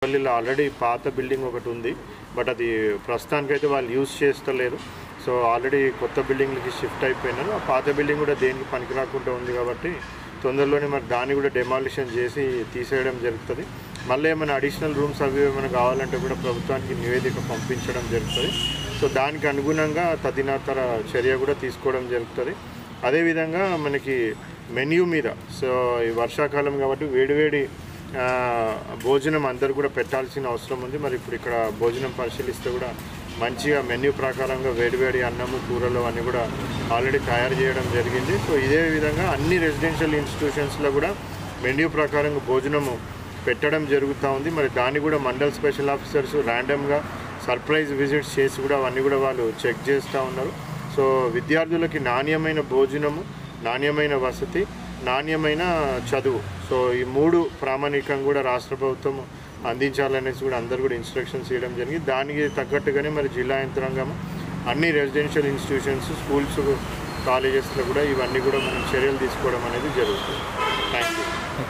పల్లిలో already పాత building ఒకటి ఉంది, బట్ అది ప్రస్తుతానికైతే వాళ్ళు యూజ్ చేస్తలేరు. సో ఆల్రెడీ కొత్త బిల్డింగ్లకి షిఫ్ట్ అయిపోయినారు. ఆ పాత బిల్డింగ్ కూడా దేనికి పనికి రాకుండా ఉంది కాబట్టి తొందరలోనే మరి దాన్ని కూడా డెమాలిషన్ చేసి తీసేయడం జరుగుతుంది. మళ్ళీ ఏమైనా అడిషనల్ రూమ్స్ అవి ఏమైనా కావాలంటే కూడా ప్రభుత్వానికి నివేదిక పంపించడం జరుగుతుంది. సో దానికి అనుగుణంగా తదితర చర్య కూడా తీసుకోవడం జరుగుతుంది. అదేవిధంగా మనకి మెన్యూ మీద, సో ఈ వర్షాకాలం కాబట్టి వేడివేడి భోజనం అందరు కూడా పెట్టాల్సిన అవసరం ఉంది. మరి ఇప్పుడు ఇక్కడ భోజనం పరిశీలిస్తే కూడా మంచిగా మెన్యూ ప్రకారంగా వేడివేడి అన్నము కూరలు అన్నీ కూడా ఆల్రెడీ తయారు చేయడం జరిగింది. సో ఇదే విధంగా అన్ని రెసిడెన్షియల్ ఇన్స్టిట్యూషన్స్లో కూడా మెన్యూ ప్రకారంగా భోజనము పెట్టడం జరుగుతూ ఉంది. మరి దాన్ని కూడా మండల్ స్పెషల్ ఆఫీసర్స్ ర్యాండమ్గా సర్ప్రైజ్ విజిట్స్ చేసి కూడా అవన్నీ కూడా వాళ్ళు చెక్ చేస్తూ ఉన్నారు. సో విద్యార్థులకి నాణ్యమైన భోజనము, నాణ్యమైన వసతి, నాణ్యమైన చదువు, సో ఈ మూడు ప్రామాణికంగా కూడా రాష్ట్ర ప్రభుత్వం అందించాలనేసి కూడా అందరూ కూడా ఇన్స్ట్రక్షన్స్ ఇవ్వడం జరిగింది. దానికి తగ్గట్టుగానే మరి జిల్లా యంత్రాంగం అన్ని రెసిడెన్షియల్ ఇన్స్టిట్యూషన్స్, స్కూల్స్, కాలేజెస్లో కూడా ఇవన్నీ కూడా మనం చర్యలు తీసుకోవడం అనేది జరుగుతుంది. Thank you.